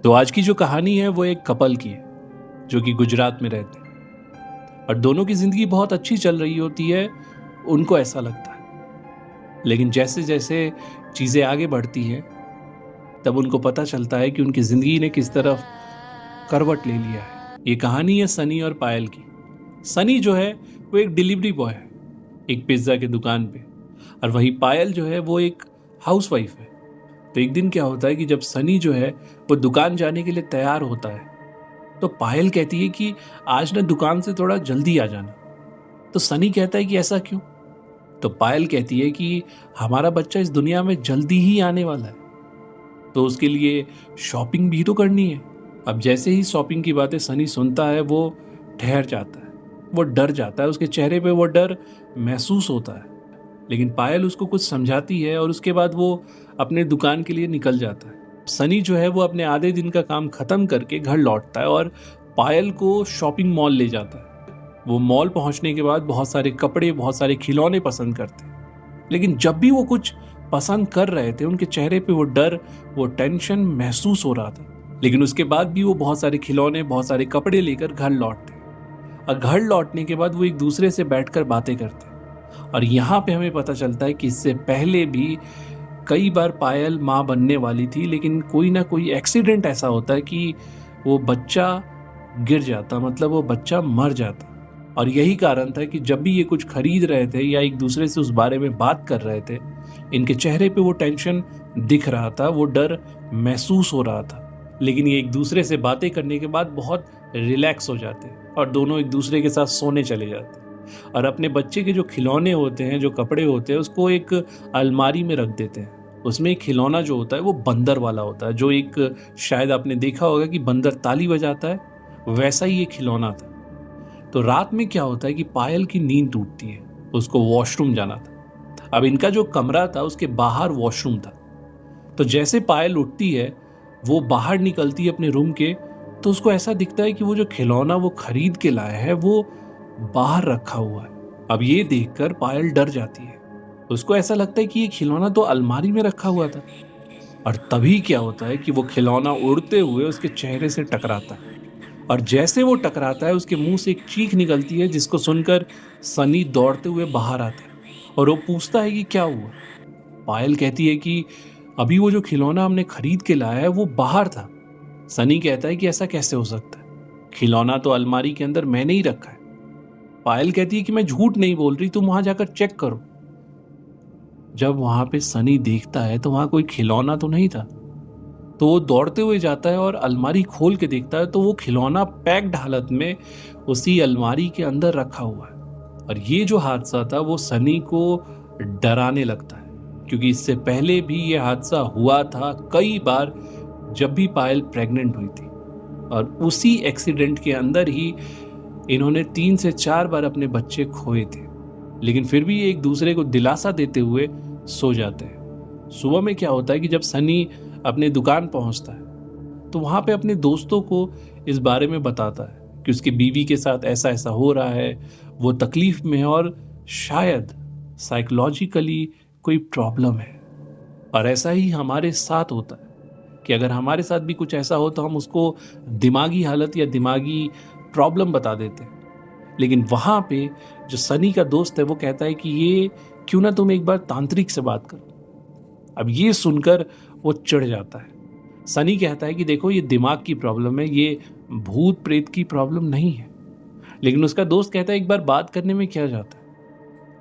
तो आज की जो कहानी है वो एक कपल की है जो कि गुजरात में रहते हैं और दोनों की जिंदगी बहुत अच्छी चल रही होती है, उनको ऐसा लगता है। लेकिन जैसे जैसे चीजें आगे बढ़ती हैं तब उनको पता चलता है कि उनकी जिंदगी ने किस तरफ करवट ले लिया है। ये कहानी है सनी और पायल की। सनी जो है वो एक डिलीवरी बॉय है एक पिज्जा की दुकान पे, और वही पायल जो है वो एक हाउसवाइफ है। तो एक दिन क्या होता है कि जब सनी जो है वो दुकान जाने के लिए तैयार होता है तो पायल कहती है कि आज ना दुकान से थोड़ा जल्दी आ जाना। तो सनी कहता है कि ऐसा क्यों? तो पायल कहती है कि हमारा बच्चा इस दुनिया में जल्दी ही आने वाला है, तो उसके लिए शॉपिंग भी तो करनी है। अब जैसे ही शॉपिंग की बातें सनी सुनता है वो ठहर जाता है, वो डर जाता है, उसके चेहरे पे वो डर महसूस होता है। लेकिन पायल उसको कुछ समझाती है और उसके बाद वो अपने दुकान के लिए निकल जाता है। सनी जो है वो अपने आधे दिन का काम खत्म करके घर लौटता है और पायल को शॉपिंग मॉल ले जाता है। वो मॉल पहुंचने के बाद बहुत सारे कपड़े, बहुत सारे खिलौने पसंद करते हैं। लेकिन जब भी वो कुछ पसंद कर रहे थे उनके चेहरे पे वो डर, वो टेंशन महसूस हो रहा था। लेकिन उसके बाद भी वो बहुत सारे खिलौने, बहुत सारे कपड़े लेकर घर लौटते और घर लौटने के बाद वो एक दूसरे से बैठकर बातें करते। और यहाँ पे हमें पता चलता है कि इससे पहले भी कई बार पायल माँ बनने वाली थी, लेकिन कोई ना कोई एक्सीडेंट ऐसा होता है कि वो बच्चा गिर जाता, मतलब वो बच्चा मर जाता। और यही कारण था कि जब भी ये कुछ खरीद रहे थे या एक दूसरे से उस बारे में बात कर रहे थे, इनके चेहरे पे वो टेंशन दिख रहा था, वो डर महसूस हो रहा था। लेकिन ये एक दूसरे से बातें करने के बाद बहुत रिलैक्स हो जाते और दोनों एक दूसरे के साथ सोने चले जाते और अपने बच्चे के जो खिलौने होते हैं, जो कपड़े होते हैं, उसको एक अलमारी में रख देते हैं। उसमें एक खिलौना जो होता है वो बंदर वाला होता है, जो एक, शायद आपने देखा होगा कि बंदर ताली बजाता है, वैसा ही ये खिलौना था। तो रात में क्या होता है कि पायल की नींद टूटती है, उसको वॉशरूम जाना था। अब इनका जो कमरा था उसके बाहर वॉशरूम था। तो जैसे पायल उठती है, वो बाहर निकलती है अपने रूम के, तो उसको ऐसा दिखता है कि वो जो खिलौना वो खरीद के लाया है वो बाहर रखा हुआ है। अब ये देखकर पायल डर जाती है, उसको ऐसा लगता है कि ये खिलौना तो अलमारी में रखा हुआ था। और तभी क्या होता है कि वो खिलौना उड़ते हुए उसके चेहरे से टकराता है और जैसे वो टकराता है उसके मुंह से एक चीख निकलती है, जिसको सुनकर सनी दौड़ते हुए बाहर आता है और वो पूछता है कि क्या हुआ। पायल कहती है कि अभी वो जो खिलौना हमने खरीद के लाया है वो बाहर था। सनी कहता है कि ऐसा कैसे हो सकता है, खिलौना तो अलमारी के अंदर मैंने ही रखा है। पायल कहती है कि मैं झूठ नहीं बोल रही, तुम वहां जाकर चेक करो। जब वहां पे सनी देखता है तो वहां कोई खिलौना तो नहीं था, तो वो दौड़ते हुए जाता है और अलमारी खोल के देखता है तो वो खिलौना पैक्ड हालत में उसी अलमारी के अंदर रखा हुआ है। और ये जो हादसा था वो सनी को डराने लगता है, क्योंकि इससे पहले भी ये हादसा हुआ था कई बार जब भी पायल प्रेग्नेंट हुई थी, और उसी एक्सीडेंट के अंदर ही इन्होंने 3 से 4 बार अपने बच्चे खोए थे। लेकिन फिर भी एक दूसरे को दिलासा देते हुए सो जाते हैं। सुबह में क्या होता है कि जब सनी अपने दुकान पहुंचता है तो वहां पे अपने दोस्तों को इस बारे में बताता है कि उसकी बीवी के साथ ऐसा ऐसा हो रहा है, वो तकलीफ में है और शायद साइकोलॉजिकली कोई प्रॉब्लम है। और ऐसा ही हमारे साथ होता है कि अगर हमारे साथ भी कुछ ऐसा हो तो हम उसको दिमागी हालत या दिमागी प्रॉब्लम बता देते हैं। लेकिन वहां पे जो सनी का दोस्त है वो कहता है कि ये क्यों ना तुम एक बार तांत्रिक से बात करो। अब ये सुनकर वो चिढ़ जाता है। सनी कहता है कि देखो ये दिमाग की प्रॉब्लम है, ये भूत प्रेत की प्रॉब्लम नहीं है। लेकिन उसका दोस्त कहता है एक बार बात करने में क्या जाता है।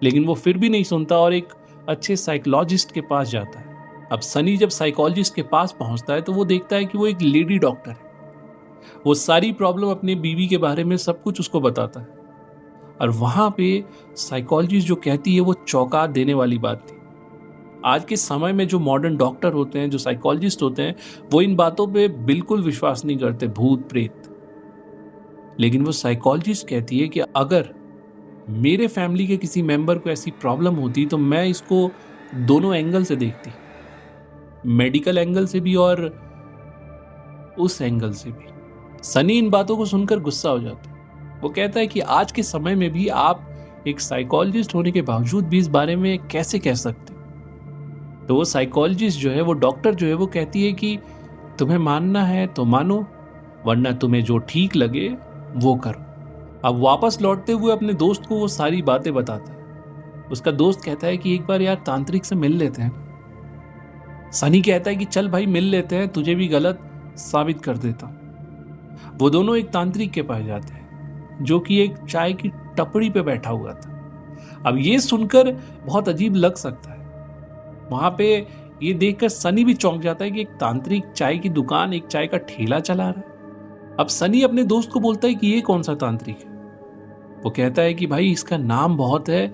लेकिन वो फिर भी नहीं सुनता और एक अच्छे साइकोलॉजिस्ट के पास जाता है। अब सनी जब साइकोलॉजिस्ट के पास पहुंचता है तो वो देखता है कि वो एक लेडी डॉक्टर है। वो सारी प्रॉब्लम अपनी बीवी के बारे में सब कुछ उसको बताता है। और वहां पे साइकोलॉजिस्ट जो कहती है वो चौंका देने वाली बात थी। आज के समय में जो मॉडर्न डॉक्टर होते हैं, जो साइकोलॉजिस्ट होते हैं, वो इन बातों पे बिल्कुल विश्वास नहीं करते, भूत प्रेत। लेकिन वो साइकोलॉजिस्ट कहती है कि अगर मेरे फैमिली के किसी मेंबर को ऐसी प्रॉब्लम होती तो मैं इसको दोनों एंगल से देखती, मेडिकल एंगल से भी और उस एंगल से भी। सनी इन बातों को सुनकर गुस्सा हो जाता है। वो कहता है कि आज के समय में भी आप एक साइकोलॉजिस्ट होने के बावजूद भी इस बारे में कैसे कह सकते। तो वो साइकोलॉजिस्ट जो है, वो डॉक्टर जो है, वो कहती है कि तुम्हें मानना है तो मानो, वरना तुम्हें जो ठीक लगे वो करो। अब वापस लौटते हुए अपने दोस्त को वो सारी बातें बताता है। उसका दोस्त कहता है कि एक बार यार तांत्रिक से मिल लेते हैं। सनी कहता है कि चल भाई मिल लेते हैं, तुझे भी गलत साबित कर देता हूं। वो दोनों एक तांत्रिक के पास जाते हैं जो कि एक चाय की टपरी पे बैठा हुआ था। अब ये सुनकर बहुत अजीब लग सकता है। वहां पे ये देखकर सनी भी चौंक जाता है कि एक तांत्रिक चाय की दुकान, एक चाय का ठेला चला रहा है। अब सनी अपने दोस्त को बोलता है कि ये कौन सा तांत्रिक है। वो कहता है कि भाई इसका नाम बहुत है,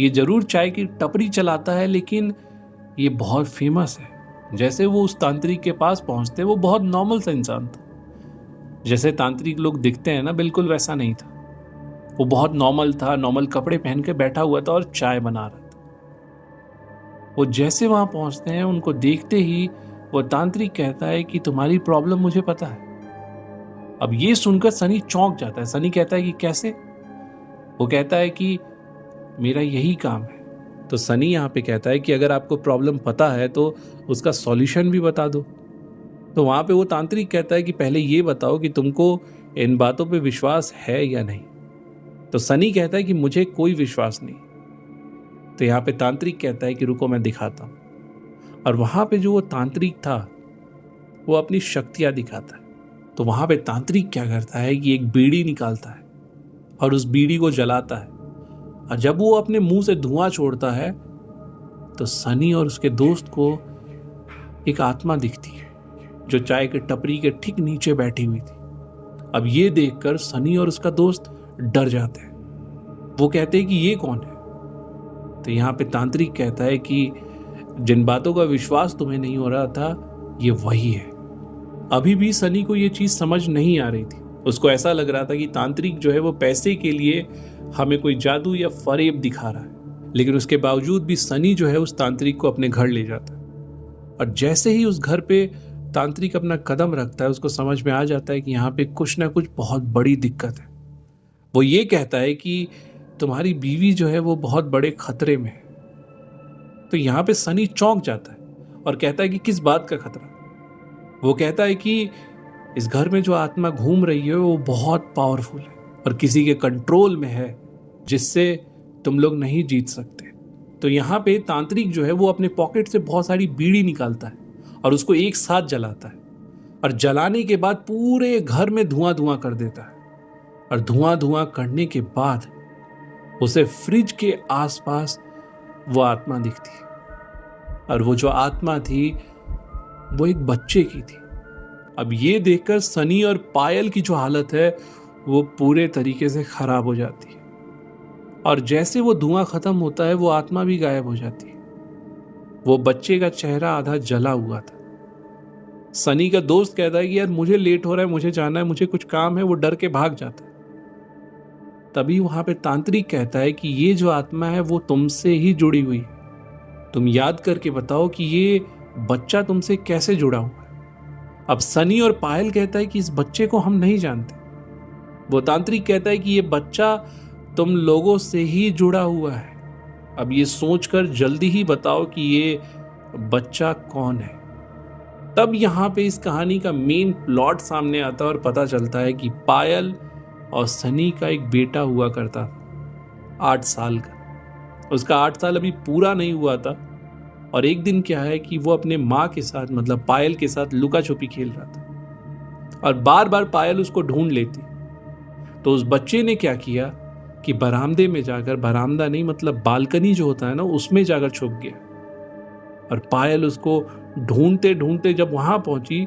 ये जरूर चाय की टपरी चलाता है, लेकिन ये बहुत फेमस है। जैसे वो उस तांत्रिक के पास पहुंचते, वो बहुत नॉर्मल सा इंसान था। जैसे तांत्रिक लोग दिखते हैं ना, बिल्कुल वैसा नहीं था। वो बहुत नॉर्मल था, नॉर्मल कपड़े पहन के बैठा हुआ था और चाय बना रहा था। वो जैसे वहां पहुंचते हैं, उनको देखते ही वो तांत्रिक कहता है कि तुम्हारी प्रॉब्लम मुझे पता है। अब ये सुनकर सनी चौंक जाता है। सनी कहता है कि कैसे? वो कहता है कि मेरा यही काम है। तो सनी यहाँ पे कहता है कि अगर आपको प्रॉब्लम पता है तो उसका सॉल्यूशन भी बता दो। तो वहां पे वो तांत्रिक कहता है कि पहले ये बताओ कि तुमको इन बातों पे विश्वास है या नहीं। तो सनी कहता है कि मुझे कोई विश्वास नहीं। तो यहाँ पे तांत्रिक कहता है कि रुको मैं दिखाता हूं। और वहां पे जो वो तांत्रिक था वो अपनी शक्तियां दिखाता है। तो वहां पे तांत्रिक क्या करता है कि एक बीड़ी निकालता है और उस बीड़ी को जलाता है। और जब वो अपने मुंह से धुआं छोड़ता है तो सनी और उसके दोस्त को एक आत्मा दिखती है जो चाय के टपरी के ठीक नीचे बैठी हुई थी। अब ये देखकर सनी और उसका दोस्त डर जाते हैं। वो कहते हैं कि ये कौन है? तो यहाँ पे तांत्रिक कहता है कि जिन बातों का विश्वास तुम्हें नहीं हो रहा था, ये वही है। अभी भी सनी को ये चीज समझ नहीं आ रही थी। उसको ऐसा लग रहा था कि तांत्रिक जो है वो पैसे के लिए हमें कोई जादू या फरेब दिखा रहा है। लेकिन उसके बावजूद भी सनी जो है उस तांत्रिक को अपने घर ले जाता है। और जैसे ही उस घर पे तांत्रिक अपना कदम रखता है, उसको समझ में आ जाता है कि यहाँ पे कुछ ना कुछ बहुत बड़ी दिक्कत है। वो ये कहता है कि तुम्हारी बीवी जो है वो बहुत बड़े खतरे में है। तो यहाँ पे सनी चौंक जाता है और कहता है कि किस बात का खतरा? वो कहता है कि इस घर में जो आत्मा घूम रही है वो बहुत पावरफुल है और किसी के कंट्रोल में है, जिससे तुम लोग नहीं जीत सकते। तो यहाँ पे तांत्रिक जो है वो अपने पॉकेट से बहुत सारी बीड़ी निकालता है और उसको एक साथ जलाता है। और जलाने के बाद पूरे घर में धुआं धुआं कर देता है। और धुआं धुआं करने के बाद उसे फ्रिज के आसपास वो आत्मा दिखती है। और वो जो आत्मा थी वो एक बच्चे की थी। अब ये देखकर सनी और पायल की जो हालत है वो पूरे तरीके से खराब हो जाती है। और जैसे वो धुआं खत्म होता है, वो आत्मा भी गायब हो जाती है। वो बच्चे का चेहरा आधा जला हुआ था। सनी का दोस्त कहता है कि यार मुझे लेट हो रहा है, मुझे जाना है, मुझे कुछ काम है। वो डर के भाग जाता है। तभी वहां पे तांत्रिक कहता है कि ये जो आत्मा है वो तुमसे ही जुड़ी हुई है। तुम याद करके बताओ कि ये बच्चा तुमसे कैसे जुड़ा हुआ है। अब सनी और पायल कहता है कि इस बच्चे को हम नहीं जानते। वो तांत्रिक कहता है कि ये बच्चा तुम लोगों से ही जुड़ा हुआ है। अब ये सोचकर जल्दी ही बताओ कि ये बच्चा कौन है। तब यहां पे इस कहानी का मेन प्लॉट सामने आता है और पता चलता है कि पायल और सनी का एक बेटा हुआ करता था, 8 साल का। उसका 8 साल अभी पूरा नहीं हुआ था। और एक दिन क्या है कि वो अपने माँ के साथ, मतलब पायल के साथ लुका छुपी खेल रहा था और बार बार पायल उसको ढूंढ लेती। तो उस बच्चे ने क्या किया कि बरामदे में जाकर, बरामदा नहीं मतलब बालकनी जो होता है ना, उसमें जाकर छुप गया। और पायल उसको ढूंढते ढूंढते जब वहां पहुंची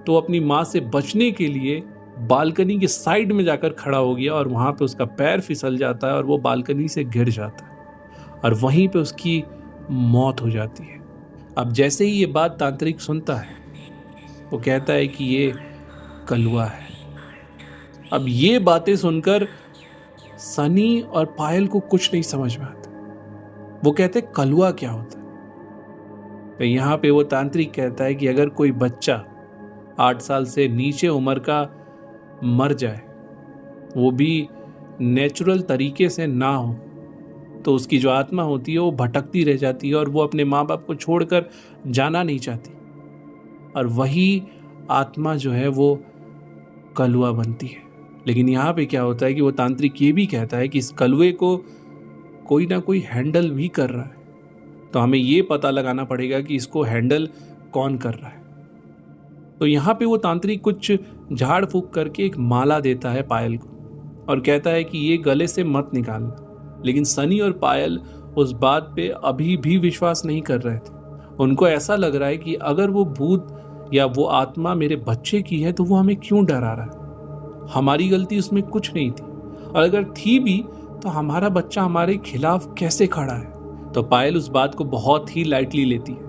तो अपनी माँ से बचने के लिए बालकनी के साइड में जाकर खड़ा हो गया। और वहां पे उसका पैर फिसल जाता है और वो बालकनी से गिर जाता है और वहीं पे उसकी मौत हो जाती है। अब जैसे ही ये बात तांत्रिक सुनता है, वो कहता है कि ये कलुआ है। अब ये बातें सुनकर सनी और पायल को कुछ नहीं समझ में आता। वो कहते कलुआ क्या होता है? तो यहां पे वो तांत्रिक कहता है कि अगर कोई बच्चा 8 साल से नीचे उम्र का मर जाए, वो भी नेचुरल तरीके से ना हो, तो उसकी जो आत्मा होती है वो भटकती रह जाती है और वो अपने माँ बाप को छोड़कर जाना नहीं चाहती। और वही आत्मा जो है वो कलुआ बनती है। लेकिन यहाँ पे क्या होता है कि वो तांत्रिक ये भी कहता है कि इस कलुए को कोई ना कोई हैंडल भी कर रहा है, तो हमें ये पता लगाना पड़ेगा कि इसको हैंडल कौन कर रहा है। तो यहाँ पे वो तांत्रिक कुछ झाड़ फूक करके एक माला देता है पायल को और कहता है कि ये गले से मत निकालना। लेकिन सनी और पायल उस बात पे अभी भी विश्वास नहीं कर रहे थे। उनको ऐसा लग रहा है कि अगर वो भूत या वो आत्मा मेरे बच्चे की है तो वो हमें क्यों डरा रहा है, हमारी गलती उसमें कुछ नहीं थी, और अगर थी भी तो हमारा बच्चा हमारे खिलाफ कैसे खड़ा है। तो पायल उस बात को बहुत ही लाइटली लेती है।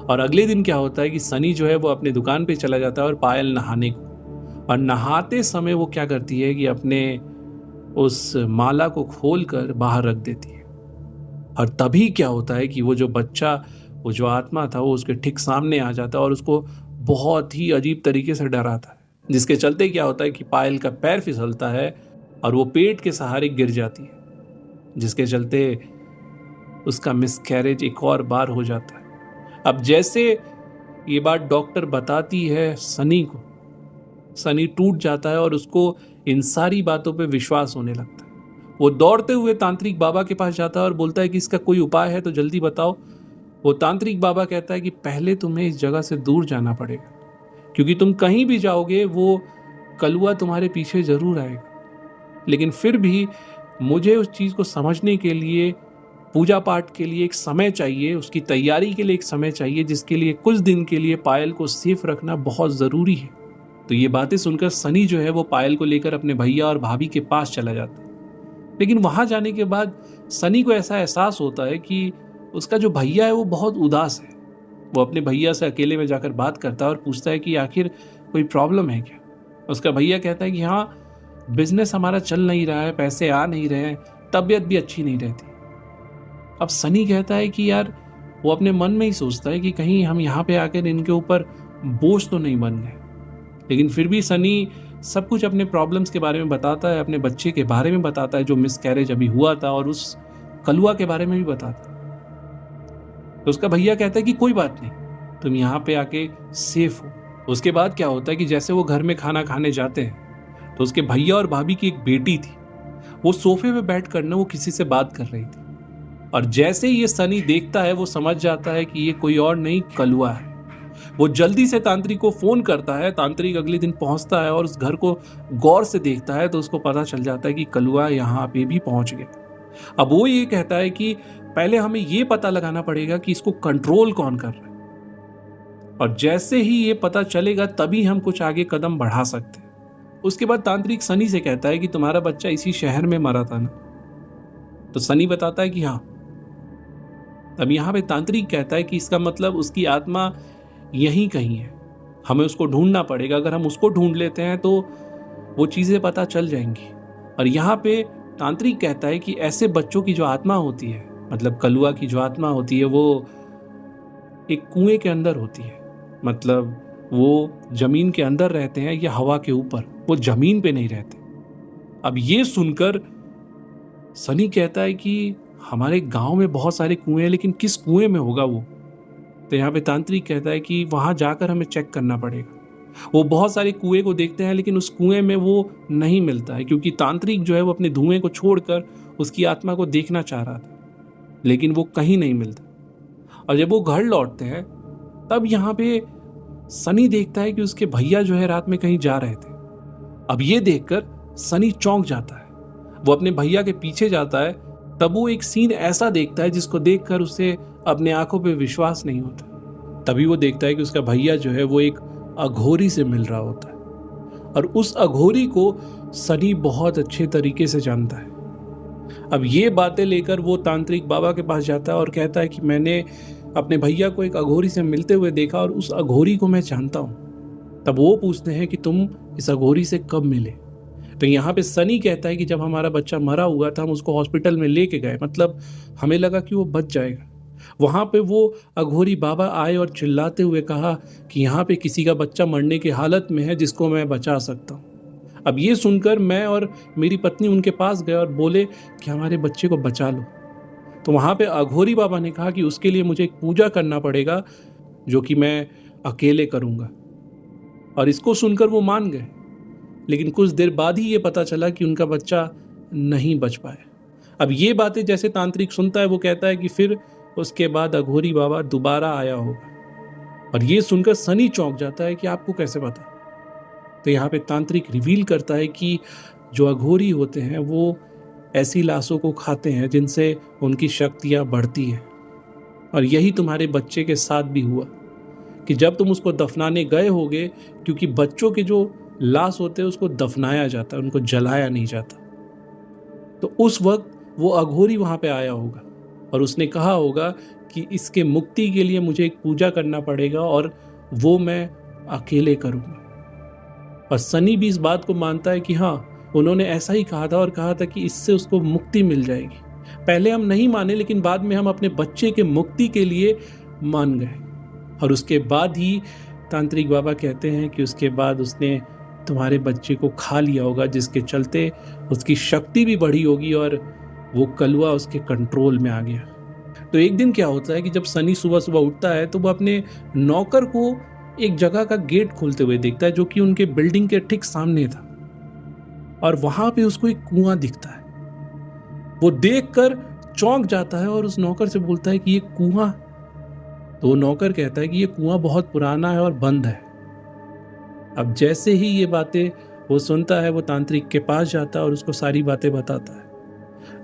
और अगले दिन क्या होता है कि सनी जो है वो अपने दुकान पे चला जाता है और पायल नहाने को, और नहाते समय वो क्या करती है कि अपने उस माला को खोल कर बाहर रख देती है। और तभी क्या होता है कि वो जो बच्चा, वो जो आत्मा था, वो उसके ठीक सामने आ जाता है और उसको बहुत ही अजीब तरीके से डराता है, जिसके चलते क्या होता है कि पायल का पैर फिसलता है और वो पेट के सहारे गिर जाती है, जिसके चलते उसका मिसकैरेज एक और बार हो जाता है। अब जैसे ये बात डॉक्टर बताती है सनी को, सनी टूट जाता है और उसको इन सारी बातों पे विश्वास होने लगता है। वो दौड़ते हुए तांत्रिक बाबा के पास जाता है और बोलता है कि इसका कोई उपाय है तो जल्दी बताओ। वो तांत्रिक बाबा कहता है कि पहले तुम्हें इस जगह से दूर जाना पड़ेगा, क्योंकि तुम कहीं भी जाओगे वो कलुआ तुम्हारे पीछे जरूर आएगा। लेकिन फिर भी मुझे उस चीज को समझने के लिए, पूजा पाठ के लिए एक समय चाहिए, उसकी तैयारी के लिए एक समय चाहिए, जिसके लिए कुछ दिन के लिए पायल को सेफ रखना बहुत जरूरी है। तो ये बातें सुनकर सनी जो है वो पायल को लेकर अपने भैया और भाभी के पास चला जाता है। लेकिन वहां जाने के बाद सनी को ऐसा एहसास होता है कि उसका जो भैया है वो बहुत उदास है। वो अपने भैया से अकेले में जाकर बात करता है और पूछता है कि आखिर कोई प्रॉब्लम है क्या। उसका भैया कहता है कि हाँ, बिजनेस हमारा चल नहीं रहा है, पैसे आ नहीं रहे हैं, तबीयत भी अच्छी नहीं रहती। अब सनी कहता है कि यार, वो अपने मन में ही सोचता है कि कहीं हम यहाँ पे आकर इनके ऊपर बोझ तो नहीं बन गए। लेकिन फिर भी सनी सब कुछ अपने प्रॉब्लम्स के बारे में बताता है, अपने बच्चे के बारे में बताता है जो मिसकैरेज अभी हुआ था, और उस कलुआ के बारे में भी बताता है। तो उसका भैया कहता है कि कोई बात नहीं, तुम यहाँ पे आके सेफ हो। उसके बाद क्या होता है कि जैसे वो घर में खाना खाने जाते हैं तो उसके भैया और भाभी की एक बेटी थी, वो सोफे पे बैठ कर ना वो किसी से बात कर रही थी। और जैसे ये सनी देखता है वो समझ जाता है कि ये कोई और नहीं, कलुआ है। वो जल्दी से तांत्रिक को फोन करता है। तांत्रिक अगले दिन पहुंचता है और उस घर को गौर से देखता है तो उसको पता चल जाता है कि कलुआ यहाँ पे भी पहुंच गया। अब वो ये कहता है कि पहले हमें ये पता लगाना पड़ेगा कि इसको कंट्रोल कौन कर रहा है, और जैसे ही ये पता चलेगा तभी हम कुछ आगे कदम बढ़ा सकते हैं। उसके बाद तांत्रिक सनी से कहता है कि तुम्हारा बच्चा इसी शहर में मरा था ना। तो सनी बताता है कि हाँ। तब यहाँ पे तांत्रिक कहता है कि इसका मतलब उसकी आत्मा यहीं कहीं है, हमें उसको ढूंढना पड़ेगा। अगर हम उसको ढूंढ लेते हैं तो वो चीजें पता चल जाएंगी। और यहाँ पे तांत्रिक कहता है कि ऐसे बच्चों की जो आत्मा होती है, मतलब कलुआ की जो आत्मा होती है, वो एक कुएं के अंदर होती है। मतलब वो जमीन के अंदर रहते हैं या हवा के ऊपर, वो जमीन पे नहीं रहते। अब ये सुनकर सनी कहता है कि हमारे गांव में बहुत सारे कुएं हैं, लेकिन किस कुएं में होगा वो। तो यहाँ पे तांत्रिक कहता है कि वहां जाकर हमें चेक करना पड़ेगा। वो बहुत सारे कुएं को देखते हैं, लेकिन उस कुएं में वो नहीं मिलता है, क्योंकि तांत्रिक जो है वो अपने धुएं को छोड़कर उसकी आत्मा को देखना चाह रहा था, लेकिन वो कहीं नहीं मिलता। और जब वो घर लौटते हैं तब यहाँ पे सनी देखता है कि उसके भैया जो है रात में कहीं जा रहे थे। अब ये देखकर सनी चौंक जाता है। वो अपने भैया के पीछे जाता है, तब वो एक सीन ऐसा देखता है जिसको देखकर उसे अपने आंखों पे विश्वास नहीं होता। तभी वो देखता है कि उसका भैया जो है वो एक अघोरी से मिल रहा होता है, और उस अघोरी को सनी बहुत अच्छे तरीके से जानता है। अब ये बातें लेकर वो तांत्रिक बाबा के पास जाता है और कहता है कि मैंने अपने भैया को एक अघोरी से मिलते हुए देखा और उस अघोरी को मैं जानता हूँ। तब वो पूछते हैं कि तुम इस अघोरी से कब मिले। तो यहाँ पे सनी कहता है कि जब हमारा बच्चा मरा हुआ था हम उसको हॉस्पिटल में लेके गए, मतलब हमें लगा कि वो बच जाएगा। वहां पे वो अघोरी बाबा आए और चिल्लाते हुए कहा कि यहाँ पे किसी का बच्चा मरने की हालत में है जिसको मैं बचा सकता हूँ। अब ये सुनकर मैं और मेरी पत्नी उनके पास गए और बोले कि हमारे बच्चे को बचा लो। तो वहां पे अघोरी बाबा ने कहा कि उसके लिए मुझे एक पूजा करना पड़ेगा, जो कि मैं अकेले करूंगा। और इसको सुनकर वो मान गए। लेकिन कुछ देर बाद ही ये पता चला कि उनका बच्चा नहीं बच पाया। अब ये बातें जैसे तांत्रिक सुनता है, वो कहता है कि फिर उसके बाद अघोरी बाबा दोबारा आया होगा। और ये सुनकर सनी चौंक जाता है कि आपको कैसे पता। तो यहाँ पे तांत्रिक रिवील करता है कि जो अघोरी होते हैं वो ऐसी लाशों को खाते हैं जिनसे उनकी शक्तियां बढ़ती हैं। और यही तुम्हारे बच्चे के साथ भी हुआ कि जब तुम उसको दफनाने गए होगे, क्योंकि बच्चों के जो लाश होते हैं उसको दफनाया जाता है, उनको जलाया नहीं जाता, तो उस वक्त वो अघोरी वहां पे आया होगा और उसने कहा होगा कि इसके मुक्ति के लिए मुझे एक पूजा करना पड़ेगा और वो मैं अकेले करूंगा। और सनी भी इस बात को मानता है कि हाँ, उन्होंने ऐसा ही कहा था और कहा था कि इससे उसको मुक्ति मिल जाएगी। पहले हम नहीं माने, लेकिन बाद में हम अपने बच्चे के मुक्ति के लिए मान गए। और उसके बाद ही तांत्रिक बाबा कहते हैं कि उसके बाद उसने तुम्हारे बच्चे को खा लिया होगा, जिसके चलते उसकी शक्ति भी बढ़ी होगी और वो कलुआ उसके कंट्रोल में आ गया। तो एक दिन क्या होता है कि जब सनी सुबह सुबह उठता है तो वो अपने नौकर को एक जगह का गेट खोलते हुए देखता है, जो कि उनके बिल्डिंग के ठीक सामने था। और वहां पे उसको एक कुआं दिखता है। वो देखकर चौंक जाता है और उस नौकर से बोलता है कि ये कुआं। तो वो नौकर कहता है कि ये कुआं बहुत पुराना है और बंद है। अब जैसे ही ये बातें वो सुनता है, वो तांत्रिक के पास जाता है और उसको सारी बातें बताता है।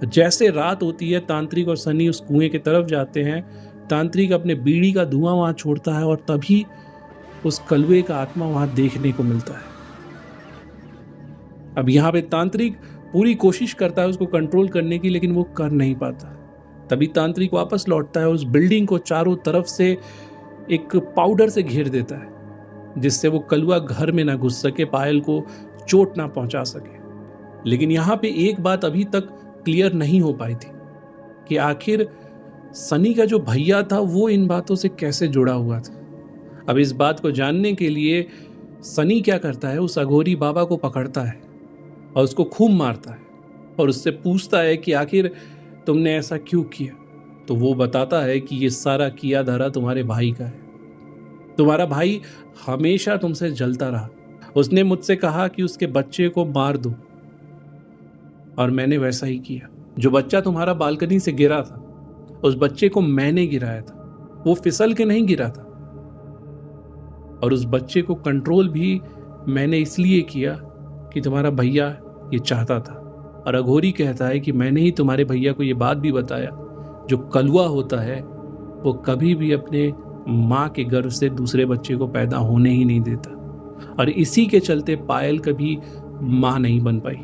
जैसे रात होती है, तांत्रिक और सनी उस कुएं की तरफ जाते हैं। तांत्रिक अपने बीड़ी का धुआं वहां छोड़ता है और तभी उस कलुए का आत्मा वहां देखने को मिलता है। अब यहाँ पे तांत्रिक पूरी कोशिश करता है उसको कंट्रोल करने की, लेकिन वो कर नहीं पाता। तभी तांत्रिक वापस लौटता है और उस बिल्डिंग को चारों तरफ से एक पाउडर से घेर देता है, जिससे वो कलुआ घर में ना घुस सके, पायल को चोट ना पहुंचा सके। लेकिन यहाँ पे एक बात अभी तक क्लियर नहीं हो पाई थी कि आखिर सनी का जो भैया था वो इन बातों से कैसे जुड़ा हुआ था। अब इस बात को जानने के लिए सनी क्या करता है, उस अघोरी बाबा को पकड़ता है और उसको खूब मारता है और उससे पूछता है कि आखिर तुमने ऐसा क्यों किया। तो वो बताता है कि ये सारा किया धरा तुम्हारे भाई का है। तुम्हारा भाई हमेशा तुमसे जलता रहा। उसने मुझसे कहा कि उसके बच्चे को मार दो और मैंने वैसा ही किया। जो बच्चा तुम्हारा बालकनी से गिरा था, उस बच्चे को मैंने गिराया था। वो फिसल के नहीं गिरा था और उस बच्चे को कंट्रोल भी मैंने इसलिए किया कि तुम्हारा भैया ये चाहता था। और अघोरी कहता है कि मैंने ही तुम्हारे भैया को ये बात भी बताया, जो कलुआ होता है वो कभी भी अपने माँ के गर्भ से दूसरे बच्चे को पैदा होने ही नहीं देता। और इसी के चलते पायल कभी माँ नहीं बन पाई।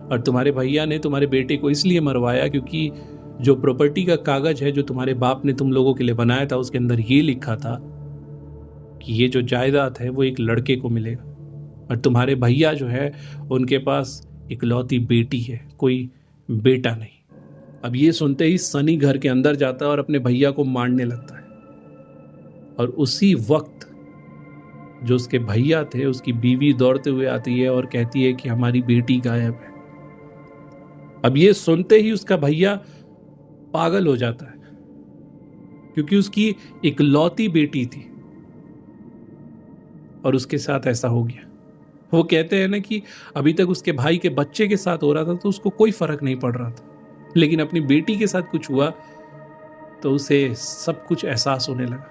और तुम्हारे भैया ने तुम्हारे बेटे को इसलिए मरवाया क्योंकि जो प्रॉपर्टी का कागज है जो तुम्हारे बाप ने तुम लोगों के लिए बनाया था, उसके अंदर ये लिखा था कि ये जो जायदाद है वो एक लड़के को मिलेगा। और तुम्हारे भैया जो है उनके पास इकलौती बेटी है, कोई बेटा नहीं। अब ये सुनते ही सनी घर के अंदर जाता है और अपने भैया को मारने लगता है। और उसी वक्त जो उसके भैया थे, उसकी बीवी दौड़ते हुए आती है और कहती है कि हमारी बेटी गायब है। अब ये सुनते ही उसका भैया पागल हो जाता है, क्योंकि उसकी इकलौती बेटी थी और उसके साथ ऐसा हो गया। वो कहते हैं ना कि अभी तक उसके भाई के बच्चे के साथ हो रहा था तो उसको कोई फर्क नहीं पड़ रहा था, लेकिन अपनी बेटी के साथ कुछ हुआ तो उसे सब कुछ एहसास होने लगा।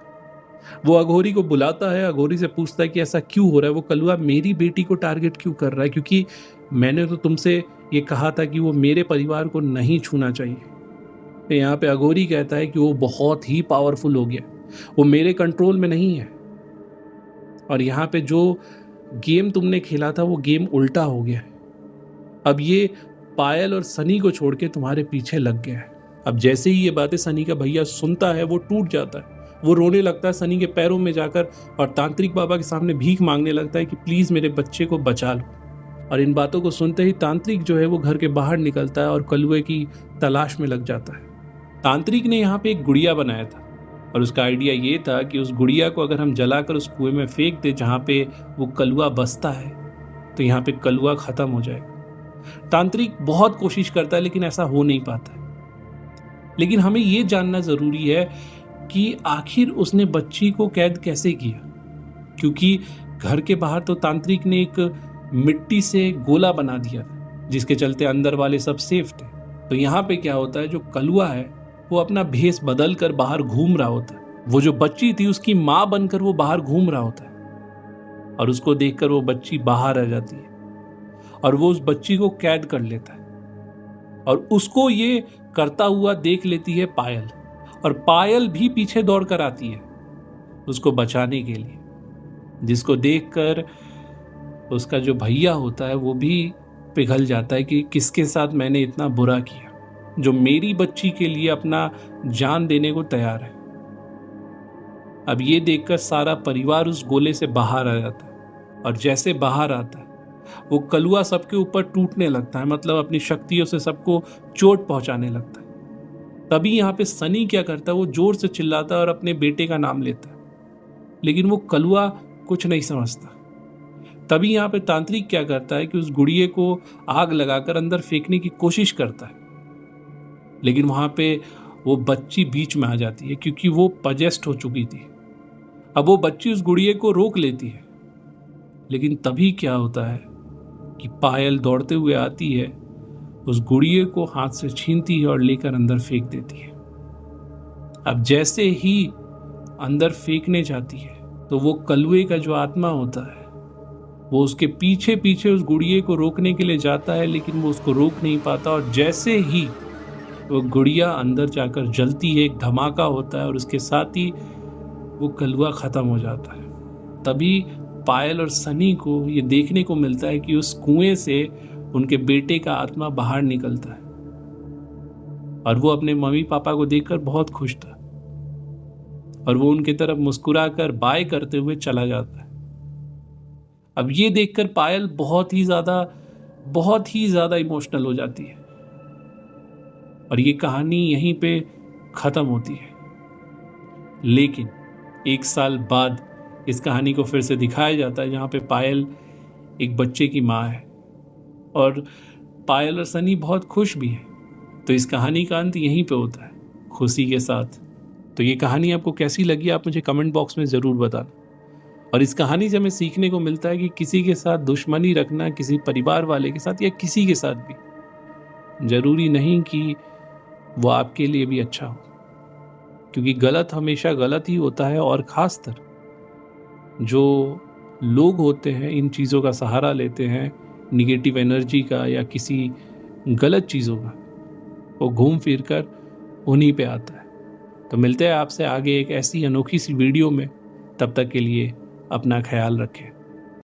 वो अघोरी को बुलाता है, अघोरी से पूछता है कि ऐसा क्यों हो रहा है। वो कलुआ मेरी बेटी को टारगेट क्यों कर रहा है, क्योंकि मैंने तो तुमसे ये कहा था कि वो मेरे परिवार को नहीं छूना चाहिए। तो यहाँ पे अघोरी कहता है कि वो बहुत ही पावरफुल हो गया, वो मेरे कंट्रोल में नहीं है। और यहाँ पे जो गेम तुमने खेला था वो गेम उल्टा हो गया है। अब ये पायल और सनी को छोड़ के तुम्हारे पीछे लग गया है। अब जैसे ही ये बातें सनी का भैया सुनता है वो टूट जाता है, वो रोने लगता है सनी के पैरों में जाकर और तांत्रिक बाबा के सामने भीख मांगने लगता है कि प्लीज मेरे बच्चे को बचा लो। और इन बातों को सुनते ही तांत्रिक जो है वो घर के बाहर निकलता है और कलुए की तलाश में लग जाता है। तांत्रिक ने यहाँ पे एक गुड़िया बनाया था और उसका आइडिया ये था कि उस गुड़िया को अगर हम जलाकर उस कुएं में फेंक दे जहाँ पे वो कलुआ बसता है तो यहाँ पे कलुआ खत्म हो जाएगा। तांत्रिक बहुत कोशिश करता है लेकिन ऐसा हो नहीं पाता। लेकिन हमें ये जानना जरूरी है कि आखिर उसने बच्ची को कैद कैसे किया, क्योंकि घर के बाहर तो तांत्रिक ने एक मिट्टी से गोला बना दिया था, जिसके चलते अंदर वाले सब सेफ थे। तो यहाँ पे क्या होता है, जो कलुआ है वो अपना भेष बदल कर बाहर घूम रहा होता है। वो जो बच्ची थी उसकी माँ बनकर वो बाहर घूम रहा होता है और उसको देखकर वो बच्ची बाहर आ जाती है और वो उस बच्ची को कैद कर लेता है और उसको ये करता हुआ देख लेती है पायल, और पायल भी पीछे दौड़ कर आती है उसको बचाने के लिए, जिसको देखकर उसका जो भैया होता है वो भी पिघल जाता है कि किसके साथ मैंने इतना बुरा किया, जो मेरी बच्ची के लिए अपना जान देने को तैयार है। अब ये देखकर सारा परिवार उस गोले से बाहर आ जाता है और जैसे बाहर आता है वो कलुआ सबके ऊपर टूटने लगता है, मतलब अपनी शक्तियों से सबको चोट पहुंचाने लगता है। तभी यहाँ पे सनी क्या करता है, वो जोर से चिल्लाता है और अपने बेटे का नाम लेता है, लेकिन वो कलुआ कुछ नहीं समझता। तभी यहाँ पे तांत्रिक क्या करता है कि उस गुड़िए को आग लगाकर अंदर फेंकने की कोशिश करता है, लेकिन वहां पे वो बच्ची बीच में आ जाती है क्योंकि वो पजेस्ट हो चुकी थी। अब वो बच्ची उस गुड़िए को रोक लेती है, लेकिन तभी क्या होता है कि पायल दौड़ते हुए आती है, उस गुड़िए को हाथ से छीनती है और लेकर अंदर फेंक देती है। अब जैसे ही अंदर फेंकने जाती है तो वो कलुए का जो आत्मा होता है वो उसके पीछे पीछे उस गुड़िए को रोकने के लिए जाता है, लेकिन वो उसको रोक नहीं पाता और जैसे ही वो गुड़िया अंदर जाकर जलती है, एक धमाका होता है और उसके साथ ही वो कलुआ खत्म हो जाता है। तभी पायल और सनी को ये देखने को मिलता है कि उस कुएं से उनके बेटे का आत्मा बाहर निकलता है और वो अपने मम्मी पापा को देखकर बहुत खुश था और वो उनकी तरफ मुस्कुराकर बाय करते हुए चला जाता है। अब ये देखकर पायल बहुत ही ज्यादा इमोशनल हो जाती है और ये कहानी यहीं पे खत्म होती है। लेकिन 1 साल बाद इस कहानी को फिर से दिखाया जाता है, जहाँ पे पायल एक बच्चे की माँ है और पायल और सनी बहुत खुश भी है। तो इस कहानी का अंत यहीं पे होता है, खुशी के साथ। तो ये कहानी आपको कैसी लगी आप मुझे कमेंट बॉक्स में ज़रूर बताना। और इस कहानी से हमें सीखने को मिलता है कि किसी के साथ दुश्मनी रखना, किसी परिवार वाले के साथ या किसी के साथ भी, जरूरी नहीं कि वो आपके लिए भी अच्छा हो, क्योंकि गलत हमेशा गलत ही होता है। और खासकर जो लोग होते हैं इन चीज़ों का सहारा लेते हैं, निगेटिव एनर्जी का या किसी गलत चीज़ों का, वो घूम फिर कर उन्हीं पे आता है। तो मिलते हैं आपसे आगे एक ऐसी अनोखी सी वीडियो में, तब तक के लिए अपना ख्याल रखें।